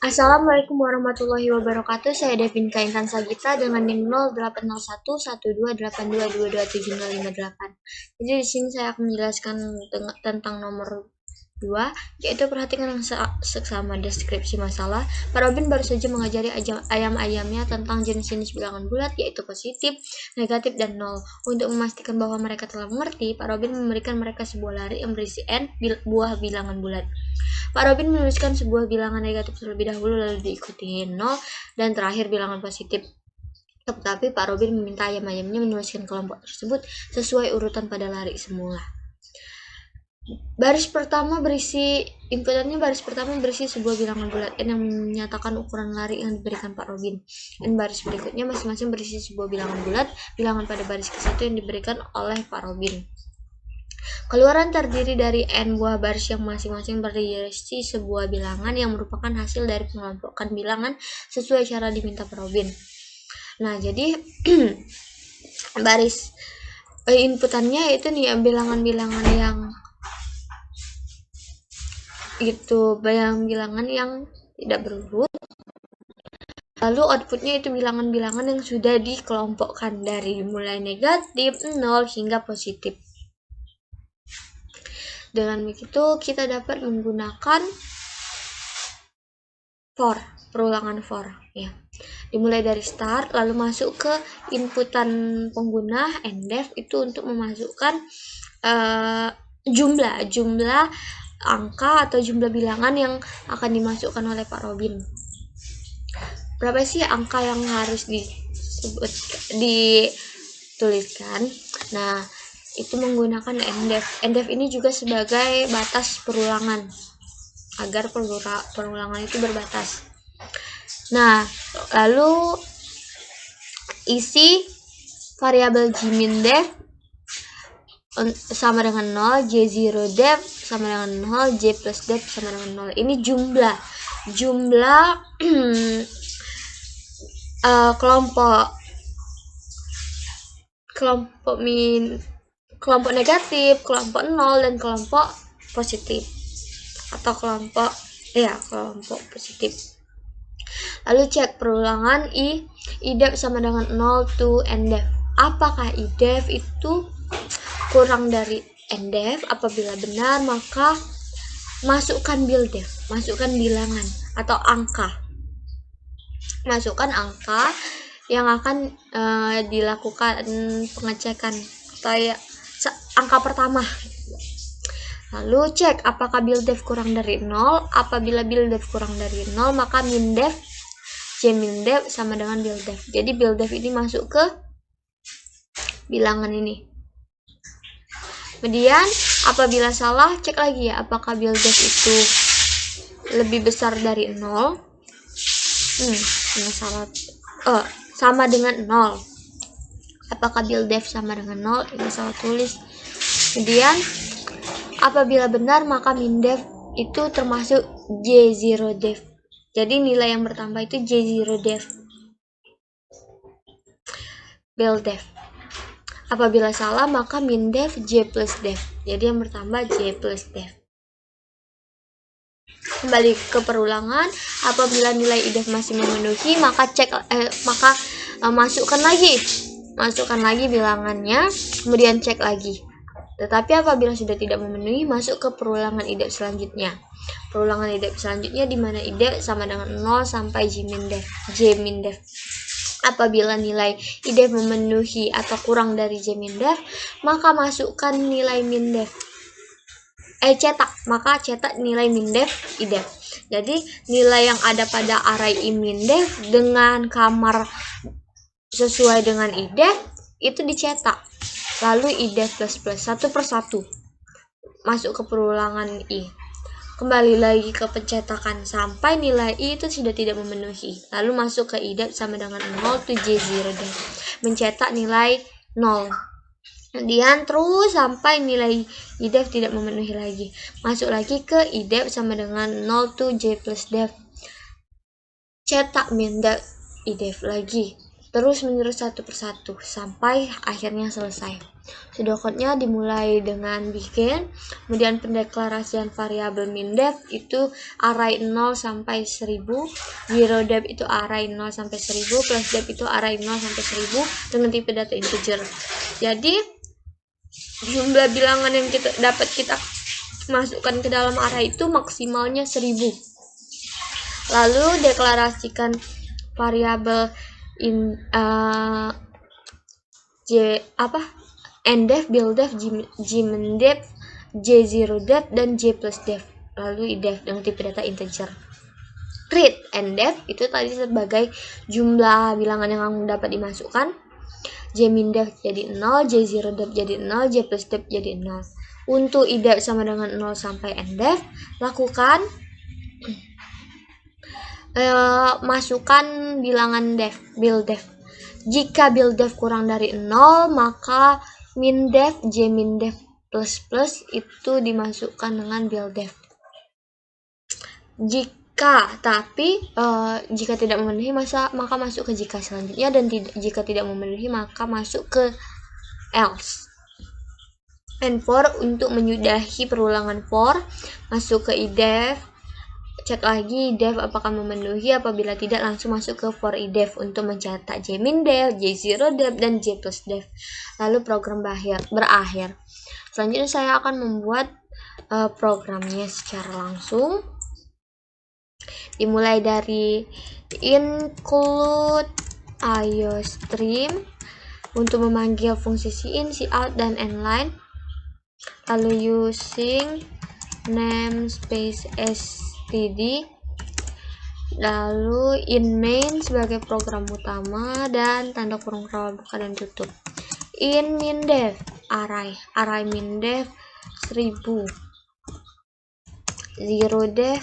Assalamualaikum warahmatullahi wabarakatuh. Saya Devin Kaintan Sagita dengan NIM 08011282227058. Jadi di sini saya akan menjelaskan tentang nomor 2, yaitu perhatikan yang seksama deskripsi masalah. Pak Robin baru saja mengajari ayam-ayamnya tentang jenis-jenis bilangan bulat, yaitu positif, negatif, dan nol. Untuk memastikan bahwa mereka telah mengerti, Pak Robin memberikan mereka sebuah lari yang berisi n buah bilangan bulat. Pak Robin menuliskan sebuah bilangan negatif terlebih dahulu, lalu diikuti 0, dan terakhir bilangan positif. Tetapi Pak Robin meminta ayam-ayamnya menuliskan kelompok tersebut sesuai urutan pada lari semula. Inputannya baris pertama berisi sebuah bilangan bulat n yang menyatakan ukuran lari yang diberikan Pak Robin. Dan baris berikutnya masing-masing berisi sebuah bilangan bulat, bilangan pada baris ke-1 yang diberikan oleh Pak Robin. Keluaran terdiri dari n buah baris yang masing-masing berisi sebuah bilangan yang merupakan hasil dari pengelompokan bilangan sesuai cara diminta Pak Robin. Nah, jadi baris inputannya itu nih bilangan-bilangan yang bilangan yang tidak berurut. Lalu outputnya itu bilangan-bilangan yang sudah dikelompokkan dari mulai negatif, 0 hingga positif. Dengan begitu kita dapat menggunakan perulangan for ya. Dimulai dari start lalu masuk ke inputan pengguna ndef itu untuk memasukkan jumlah angka atau jumlah bilangan yang akan dimasukkan oleh Pak Robin. Berapa sih angka yang harus dituliskan? Nah, itu menggunakan ndef. Ndef ini juga sebagai batas perulangan agar perulangan itu berbatas. Nah, lalu isi variabel jmin_def sama dengan 0, j0def sama dengan 0, j+def sama dengan 0. Ini jumlah kelompok negatif, kelompok 0, dan kelompok positif atau kelompok positif. Lalu cek perulangan idef sama dengan 0 to ndef. Apakah idef itu kurang dari ndef? Apabila benar, maka masukkan bildef, masukkan bilangan atau angka. Masukkan angka yang akan dilakukan pengecekan atau angka pertama. Lalu cek apakah bildef kurang dari 0. Apabila bildef kurang dari 0, maka mindef, jmin_def sama dengan bildef. Jadi bildef ini masuk ke bilangan ini. Kemudian apabila salah, cek lagi ya apakah bildef itu lebih besar dari 0. Salah. Sama dengan 0. Apakah bildef sama dengan 0? Ini salah tulis. Kemudian apabila benar, maka mindef itu termasuk j0def. Jadi nilai yang bertambah itu j0def. Bildef. Apabila salah, maka mindef j+def. Jadi yang bertambah j+def. Kembali ke perulangan, apabila nilai idef masih memenuhi, maka masukkan lagi bilangannya, kemudian cek lagi. Tetapi apabila sudah tidak memenuhi, masuk ke perulangan idef selanjutnya. Perulangan idef selanjutnya di mana idef sama dengan 0 sampai jmin_def. Apabila nilai idef memenuhi atau kurang dari jmin_def, maka masukkan nilai mindef. Cetak nilai mindef idef. Jadi nilai yang ada pada array imindef dengan kamar sesuai dengan idef itu dicetak. Lalu idef plus satu per satu masuk ke perulangan i. Kembali lagi ke pencetakan sampai nilai i itu sudah tidak memenuhi. Lalu masuk ke idef sama dengan 0 to j0def. Mencetak nilai 0. Kemudian terus sampai nilai idef tidak memenuhi lagi. Masuk lagi ke idef sama dengan 0 to j+def. Cetak mindef idef lagi. terus menerus satu persatu sampai akhirnya selesai. Pseudocode-nya dimulai dengan begin, kemudian pendeklarasian variabel mindef itu array 0 sampai 1000, zero def itu array 0 sampai 1000, plus def itu array 0 sampai 1000 dengan tipe data integer. Jadi jumlah bilangan yang kita masukkan ke dalam array itu maksimalnya 1000. Lalu deklarasikan variabel ndef, buildef, gmindef, j0def, dan j plus def. Lalu idef dengan tipe data integer. Read ndef itu tadi sebagai jumlah bilangan yang dapat dimasukkan. Jmindef jadi 0, j0def jadi 0, j plus def jadi 0. Untuk idef sama dengan 0 sampai ndef, lakukan masukkan bilangan buildef. Jika buildef kurang dari 0, maka mindef, jmindef plus itu dimasukkan dengan buildef. Jika tidak memenuhi maka masuk ke jika selanjutnya, dan jika tidak memenuhi maka masuk ke else. And for untuk menyudahi perulangan for, masuk ke idef, cek lagi idef apakah memenuhi, apabila tidak langsung masuk ke for idef untuk mencetak jmindef, j0def, dan j plus def. Lalu program berakhir. Selanjutnya saya akan membuat programnya secara langsung. Dimulai dari include iostream untuk memanggil fungsi cin, cout, dan inline. Lalu using namespace std, lalu in main sebagai program utama, dan tanda kurung rawal buka dan tutup. In mindef array mindef 1000, zero def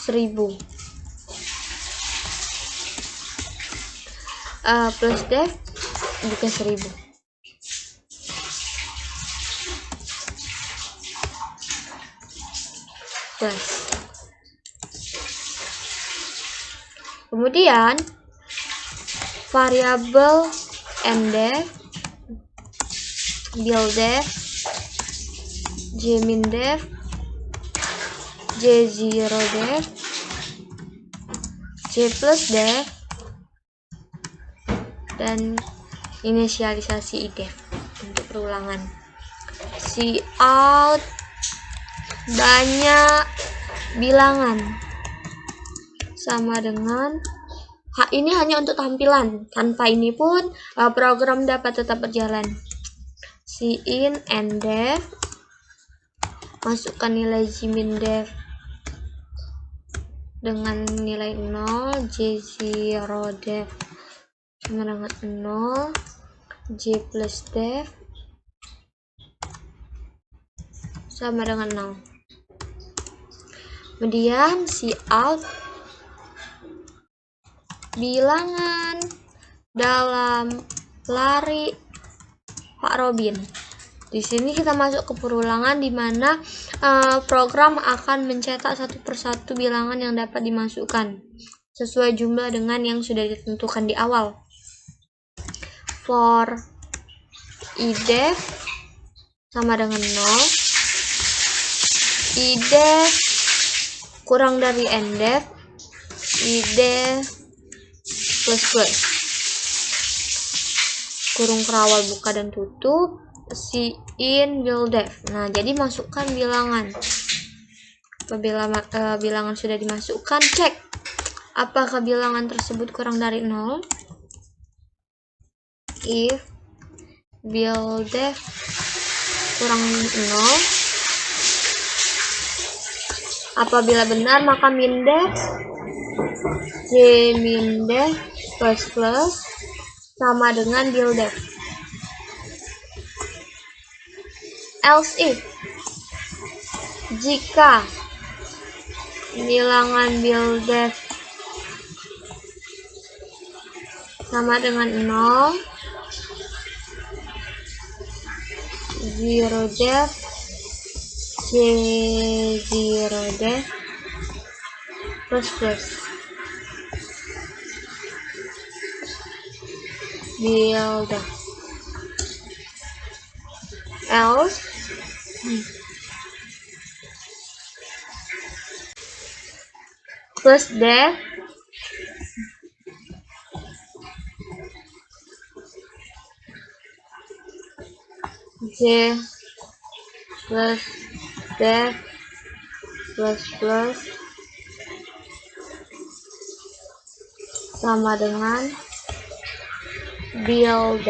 1000, plus def juga 1000. Plus. Kemudian variabel ndef, buildef, jmindef, j0def, j plus def, dan inisialisasi idef untuk perulangan. Cout banyak bilangan sama dengan ini hanya untuk tampilan. Tanpa ini pun program dapat tetap berjalan. Cin ndef, masukkan nilai jmindef dengan nilai 0, j0def sama dengan 0, j plus def sama dengan 0. Kemudian cout bilangan dalam lari Pak Robin. Di sini kita masuk ke perulangan di mana program akan mencetak satu persatu bilangan yang dapat dimasukkan sesuai jumlah dengan yang sudah ditentukan di awal. For idef sama dengan 0, idef kurang dari ndef, idef plus kurung kerawal buka dan tutup, cin buildef. Nah, jadi masukkan bilangan. Apabila bilangan sudah dimasukkan, cek apakah bilangan tersebut kurang dari 0. If buildef kurang 0, apabila benar maka mindef, jmindef plus sama dengan buildef. Else if jika bilangan buildef sama dengan 0, zero def, j0def plus build, else plus def j plus def plus sama dengan build.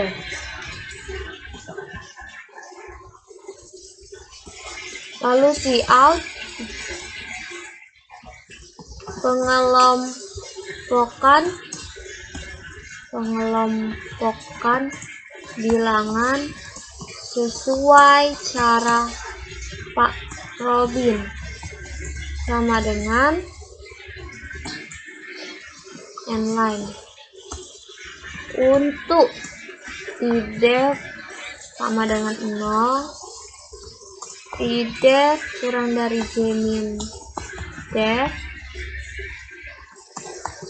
Lalu cout pengelompokan bilangan sesuai cara Pak Robin sama dengan n-line. Untuk idef sama dengan 0, idef kurang dari j min def,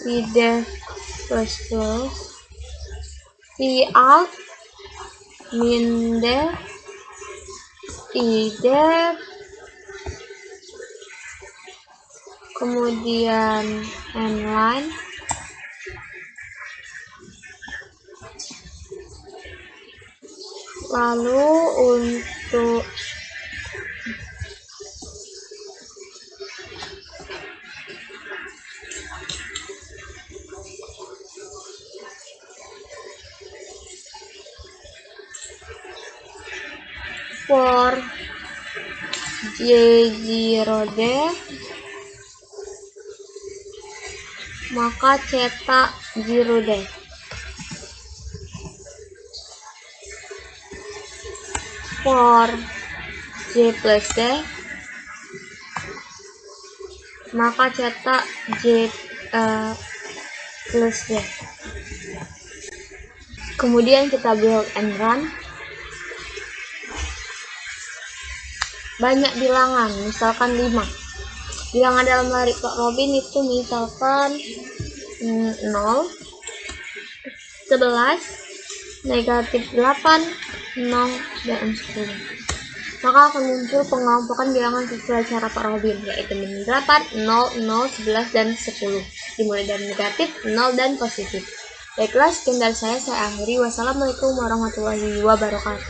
idef plus cout min def, idef kemudian n-line. Lalu untuk for j0 def maka cetak 0 def. For j plus def maka cetak j plus def. Kemudian kita build and run. Banyak bilangan, misalkan 5. Bilangan dalam lari Pak Robin itu misalkan 0, 11, negatif 8, 0, dan 10. Maka akan muncul pengelompokan bilangan sesuai cara Pak Robin, yaitu min 8, 0, 0, 11, dan 10. Dimulai dari negatif, 0, dan positif. Baiklah, sekian dari saya akhiri. Wassalamualaikum warahmatullahi wabarakatuh.